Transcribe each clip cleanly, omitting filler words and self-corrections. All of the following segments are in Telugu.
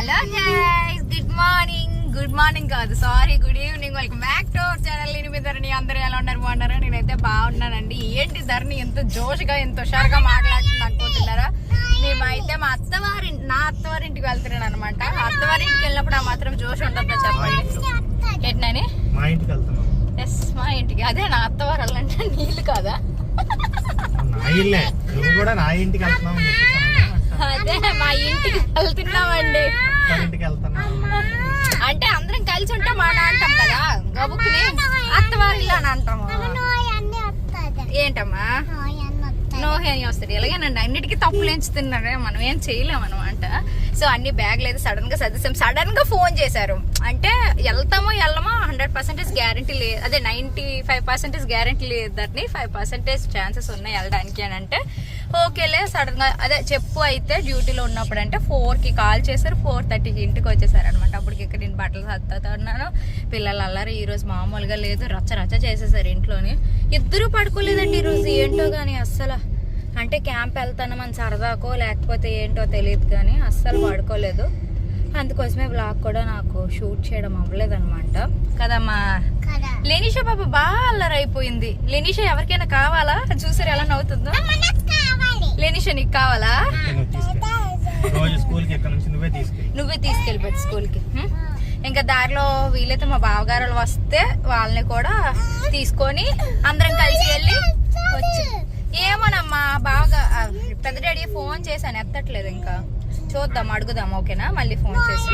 హలో గైస్, గుడ్ మార్నింగ్ కాదు sorry, good evening. Welcome back to our channel. నేను మీ ధరణి. అందరూ ఎలా ఉన్నారు? బాగున్నారా? నేనైతే బాగున్నానండి. ఏంటి ధరణి ఎంత జోష్గా ఎంత హుషారుగా మాట్లాడుతుంది అనుకుంటున్నారా? మేమైతే నా అత్తవారింటికి వెళ్తున్నాను అనమాట. అత్తవారింటికి వెళ్ళినప్పుడు ఆ మాత్రం జోష్ ఉంటుందో చెప్పండి. ఏంటని మా ఇంటికి వెళ్తున్నాం. ఎస్, మా ఇంటికి. అదే నా అత్తవారు అంటే నీళ్ళు కాదా? అదే మా ఇంటికి వెళ్తున్నామండి. అంటే అందరం కలిసి ఉంటే మా అంటాం కదా, గబుక్కుని అత్తవారిల్లు అని అంటాము. ఏంటమ్మా నోహి అని వస్తుంది. ఎలాగేనండి, అన్నిటికీ తప్పులు ఎంచుతున్నారే, మనం ఏం చేయలేము అనమాట. సో అన్ని బ్యాగ్లు అయితే సడన్ గా సర్దిస్తాం. సడన్ గా ఫోన్ చేశారు. అంటే వెళ్తామో వెళ్ళమో 100% గ్యారంటీ లేదు, అదే 95% గ్యారంటీ లేదు. దాన్ని 5% ఛాన్సెస్ ఉన్నాయి వెళ్ళడానికి అని అంటే ఓకేలే. సడన్ గా అదే చెప్పు అయితే డ్యూటీలో ఉన్నప్పుడు అంటే 4కి కాల్ చేశారు, 4:30కి ఇంటికి వచ్చేసారు అనమాట. అప్పటికి ఇక్కడ నేను బట్టలు సర్దుతున్నాను. పిల్లలు అల్లరి ఈ రోజు మామూలుగా లేదు, రచ్చ చేసేసారు ఇంట్లోని. ఇద్దరు పడుకోలేదండి ఈరోజు. ఏంటో గానీ అస్సలు, అంటే క్యాంప్ వెళ్తాను మన సరదాకో లేకపోతే ఏంటో తెలియదు కానీ అస్సలు పడుకోలేదు. అందుకోసమే బ్లాగ్ కూడా నాకు షూట్ చేయడం అవ్వలేదు అనమాట. కదమ్మా లెనిషా పాప బాగా అల్లరైపోయింది. లెనిషా ఎవరికైనా కావాలా? చూసారు ఎలా నవ్వుతుందో. లెనిషా నీకు కావాలా? నువ్వే తీసుకెళ్ళిపోద్దు స్కూల్కి. ఇంకా దారిలో వీలైతే మా బావగారు వస్తే వాళ్ళని కూడా తీసుకొని అందరం కలిసి వెళ్ళి వచ్చి. ఏమోనమ్మా బాగా పెద్ద డాడీ ఫోన్ చేశాను, ఎత్తట్లేదు. ఇంకా చూద్దాం, అడుగుదాం. ఓకేనా? మళ్ళీ ఫోన్ చేసి.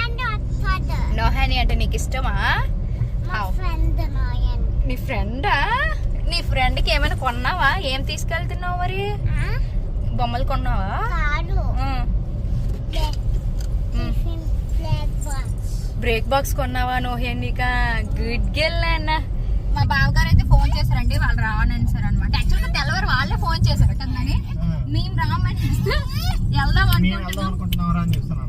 నోహాని అంటే నీకు ఇష్టమా? నీ ఫ్రెండా? నీ ఫ్రెండ్కి ఏమైనా కొన్నావా? ఏం తీసుకెళ్తున్నావు మరి? బొమ్మలు కొన్నావా? బ్రేక్ బాక్స్ కొన్నావా నోహానికా? గుడ్ గర్ల్ అన్న. మా బావగారు అయితే ఫోన్ చేశారండి, వాళ్ళు రావని సార్ అనమాట. యాక్చువల్గా తెల్లవారు వాళ్ళే ఫోన్ చేశారు కానీ మేము రామని వెళ్దాం అనుకుంటున్నాం.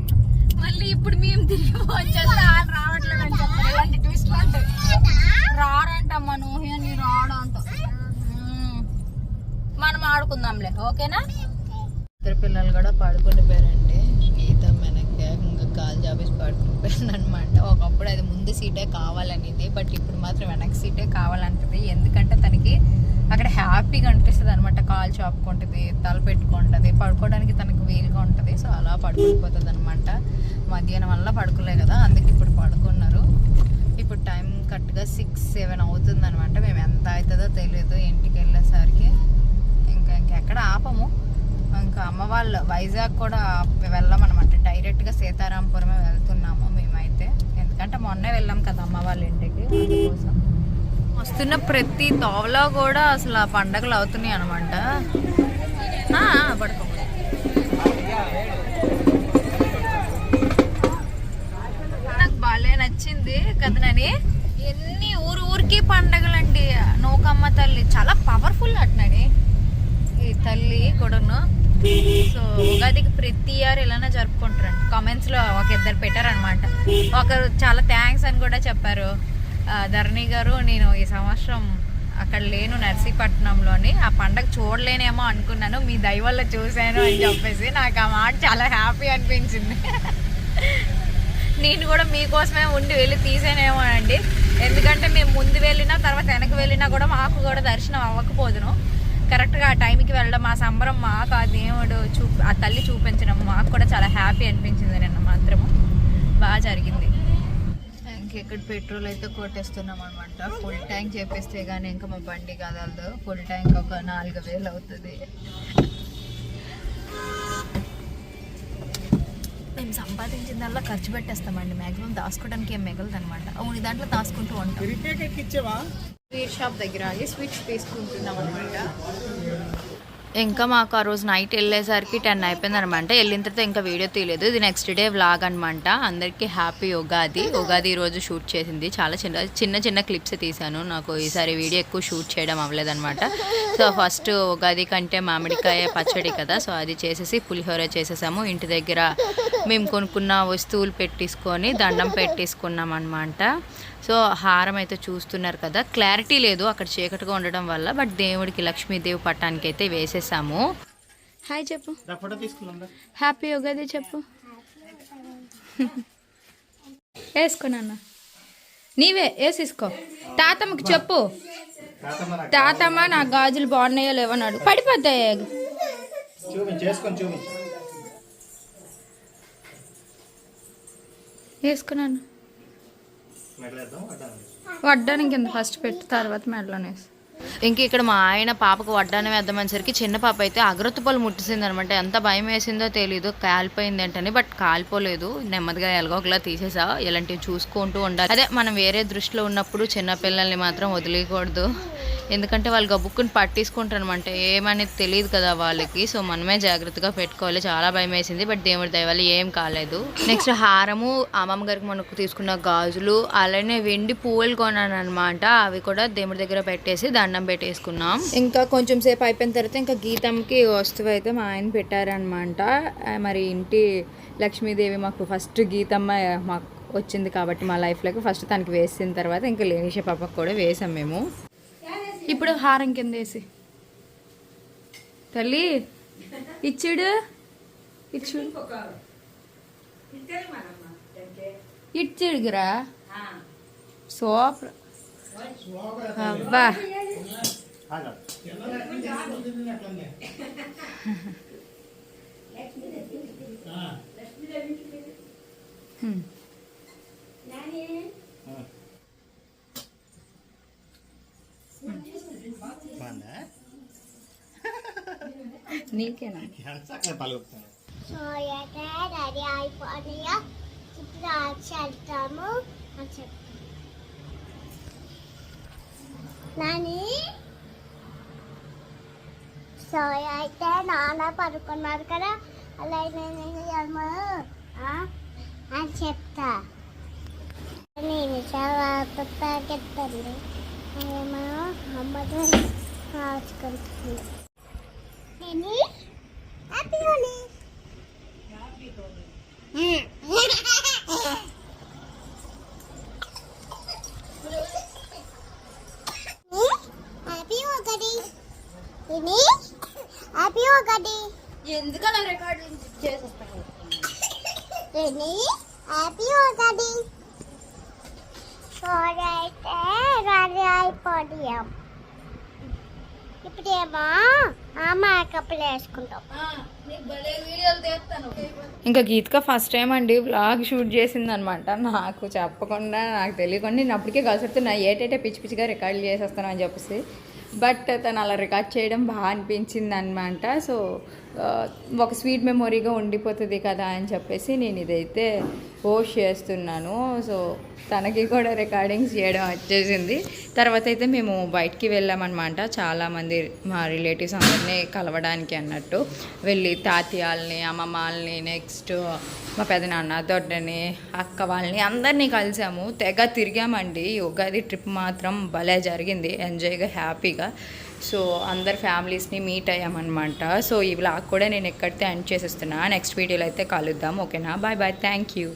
మళ్ళీ ఇప్పుడు మేము తిరిగి ఫోన్ చేస్తే వాళ్ళు రావట్లేదు అని చెప్తారు. ఇలాంటి ట్విస్ట్లు అంటే రాడంటమ్మా నోహి అని రాడంట. మనం ఆడుకుందాంలే, ఓకేనా? ఇద్దరు పిల్లలు కూడా పడుకుండిపోయారండి. గీత వెనక్కి ఇంకా కాలు జాబేసి పడుకుండిపోయింది అనమాట. ఒకప్పుడు అది ముందు సీటే కావాలనేది, బట్ ఇప్పుడు మాత్రం వెనక్కి సీటే కావాలంటది. ఎందుకంటే తనకి అక్కడ హ్యాపీగా అనిపిస్తుంది అనమాట. కాలు చాపుకుంటుంది, తల పెట్టుకుంటుంది, పడుకోవడానికి తనకు వీలుగా ఉంటుంది. సో అలా పడుకుండిపోతుంది అనమాట. మధ్యాహ్నం వల్ల పడుకోలే కదా, అందుకే ఇప్పుడు పడుకున్నారు. ఇప్పుడు టైం కరెక్ట్గా 6-7 అవుతుంది అనమాట. మేము ఎంత అవుతుందో తెలియదు ఇంటికి వెళ్ళేసరికి. ఇంకెక్కడ ఆపము. ఇంకా అమ్మ వాళ్ళు వైజాగ్ కూడా వెళ్ళామన్నమాట. డైరెక్ట్గా సీతారాంపురమే వెళ్తున్నాము మేమైతే. ఎందుకంటే మొన్నే వెళ్ళాం కదా అమ్మ వాళ్ళ ఇంటికి. అందుకోసం వస్తున్న ప్రతి తోవలో కూడా అసలు ఆ పండగలు అవుతున్నాయి అనమాట. పడుకో. నాకు బాగా నచ్చింది కదనని. ఎన్ని ఊరికి పండగలండి. నూకమ్మ తల్లి చాలా పవర్ఫుల్ అట్నని ఈ తల్లి కూడాను. సో ఉగాదికి ప్రతి ఇయర్ ఇలానే జరుపుకుంటారండి. కామెంట్స్ లో ఒక ఇద్దరు పెట్టారనమాట. ఒకరు చాలా థ్యాంక్స్ అని కూడా చెప్పారు. ధరణి గారు, నేను ఈ సంవత్సరం అక్కడ లేను నర్సీపట్నంలోని, ఆ పండగ చూడలేనేమో అనుకున్నాను, మీ దయ వల్ల చూశాను అని చెప్పేసి నాకు ఆ మాట చాలా హ్యాపీ అనిపించింది. నేను కూడా మీకోసమే ఉండి వెళ్ళి తీసేనేమో అండి. ఎందుకంటే మేము ముందు వెళ్ళినా తర్వాత వెనక్కి వెళ్ళినా కూడా మాకు కూడా దర్శనం అవ్వకపోదును. కరెక్ట్గా ఆ టైంకి వెళ్ళడం, ఆ సంబరం మాకు ఆ దేవుడు ఆ తల్లి చూపించడం మాకు కూడా చాలా హ్యాపీ అనిపించింది. నిన్న మాత్రము బాగా జరిగింది. ఇక్కడ పెట్రోల్ అయితే కొట్టేస్తున్నాం అనమాట. ఫుల్ ట్యాంక్ చేపిస్తే కానీ ఇంకా మా బండి కదలదు. ఫుల్ ట్యాంక్ ఒక 4000 అవుతుంది. మేము సంపాదించిందల్లా ఖర్చు పెట్టేస్తామండి. మ్యాక్సిమం దాచుకోవడానికి ఏం మిగలదు అనమాట. అవును, దాంట్లో దాచుకుంటూ ఉంటాం. స్వీట్ షాప్ దగ్గర ఆగి స్వీట్స్ తీసుకుంటున్నాం అనమాట. ఇంకా మాకు ఆ రోజు నైట్ వెళ్ళేసరికి 10 అయిపోయింది అనమాట. వెళ్ళిన తర్వాత ఇంకా వీడియో తీయలేదు. ఇది నెక్స్ట్ డే వ్లాగ్ అనమాట. అందరికీ హ్యాపీ ఉగాది. ఈరోజు షూట్ చేసింది. చాలా చిన్న క్లిప్స్ తీసాను. నాకు ఈసారి వీడియో ఎక్కువ షూట్ చేయడం అవ్వలేదన్నమాట. సో ఫస్ట్ ఉగాది కంటే మామిడికాయ పచ్చడి కదా, సో అది చేసేసి పులిహోర చేసేసాము. ఇంటి దగ్గర మేము కొనుక్కున్న వస్తువులు పెట్టేసుకొని దండం పెట్టేసుకున్నాం అనమాట. సో హారం అయితే చూస్తున్నారు కదా, క్లారిటీ లేదు అక్కడ చీకటిగా ఉండడం వల్ల, బట్ దేవుడికి లక్ష్మీదేవి పట్టానికి అయితే వేసేసాము. హాయ్ చెప్పు, హ్యాపీ ఉగాది చెప్పు. వేసుకో నాన్న, నీవే వేసేసుకో. తాతమ్మకి చెప్పు, తాతమ్మ నా గాజులు బాగున్నాయో లేవన్నాడు. పడిపోతాయి. వేసుకున్నాను. వడ్డానికి కింద ఫస్ట్ పెట్టి తర్వాత మెడలోనే వేసి. ఇంక ఇక్కడ మా ఆయన పాపకు వడ్డానం వేద్దామనేసరికి చిన్న పాప అయితే అగరొత్తి పళ్ళు ముట్టిసింది అనమాట. ఎంత భయం వేసిందో తెలీదు, కాలిపోయింది ఏంటని. బట్ కాలిపోలేదు, నెమ్మదిగా ఎలాగోకలా తీసేసా. ఇలాంటివి చూసుకుంటూ ఉండాలి. అదే మనం వేరే దృష్టిలో ఉన్నప్పుడు చిన్నపిల్లల్ని మాత్రం వదిలేయకూడదు, ఎందుకంటే వాళ్ళు గబుక్కుని పట్టేసుకుంటారు అనమాట. ఏమనేది తెలియదు కదా వాళ్ళకి. సో మనమే జాగ్రత్తగా పెట్టుకోవాలి. చాలా భయం వేసింది, బట్ దేవుడి దయ వల్ల ఏం కాలేదు. నెక్స్ట్ హారము, అమ్మమ్మ గారికి మనకు తీసుకున్న గాజులు, అలానే వెండి పువ్వులు కొన్నాను అనమాట. అవి కూడా దేవుడి దగ్గర పెట్టేసి దండం పెట్టేసుకున్నాం. ఇంకా కొంచెం సేపు అయిపోయిన తర్వాత ఇంకా గీతమ్మకి వస్తువు అయితే మా ఆయన పెట్టారనమాట. మరి ఇంటి లక్ష్మీదేవి మాకు ఫస్ట్ గీతమ్మ మాకు వచ్చింది కాబట్టి మా లైఫ్లోకి ఫస్ట్ తనకి వేసిన తర్వాత ఇంకా లేనిష పాపకు కూడా వేసాం మేము. ఇప్పుడు హారం కింద వేసి తల్లి ఇచ్చుడు ఇచ్చుడుగురా సూపర్. అబ్బా నీకేనా సో అయితే రెడీ అయిపోయినాయా, ఇప్పుడు చేద్దాము అని చెప్తాను. నాని సో అయితే నాన్న పడుకున్నారు కదా, అలా నేను అని చెప్తా. నేను చాలా చెప్తాను, ఏమో అమ్మతో రాసుకుంటుంది. నేను హ్యాపీ హోలీ. హ్యాపీ ఒకటి ఇది హ్యాపీ ఒకటి ఎందుకలా రికార్డింగ్ చేసేస్తాను. ఇది హ్యాపీ ఒకటి సోరీ అయితే రెడీ అయిపోయాం. ఇప్పుడేమో మేకప్లు వేసుకుంటాం. ఇంకా గీత్క ఫస్ట్ టైం అండి వ్లాగ్ షూట్ చేసింది అనమాట. నాకు చెప్పకుండా, నాకు తెలియకుండా నేను అప్పటికే కలిసి ఏటైతే పిచ్చి పిచ్చిగా రికార్డులు చేసేస్తాను అని చెప్పేసి. బట్ తను అలా రికార్డ్ చేయడం బాగా అనిపించింది అనమాట. సో ఒక స్వీట్ మెమొరీగా ఉండిపోతుంది కదా అని చెప్పేసి నేను ఇదైతే పోస్ట్ చేస్తున్నాను. సో తనకి కూడా రికార్డింగ్స్ చేయడం వచ్చేసింది. తర్వాత అయితే మేము బయటికి వెళ్ళామన్నమాట. చాలామంది మా రిలేటివ్స్ అందరినీ కలవడానికి అన్నట్టు వెళ్ళి తాతయ్యల్ని, అమ్మమ్మ వాళ్ళని, నెక్స్ట్ మా పెదనాన్న, దొడ్డని, అక్క వాళ్ళని అందరినీ కలిసాము. తెగ తిరిగామండి. ఉగాది ట్రిప్ మాత్రం భలే జరిగింది, ఎంజాయ్గా హ్యాపీగా. సో అందరు ఫ్యామిలీస్ని మీట్ అయ్యామన్నమాట. సో ఈ వ్లాగ్ కూడా నేను ఎక్కడితే ఎండ్ చేసేస్తున్నా. నెక్స్ట్ వీడియోలో అయితే కలుద్దాం. ఓకేనా, బాయ్ బాయ్, థ్యాంక్ యూ.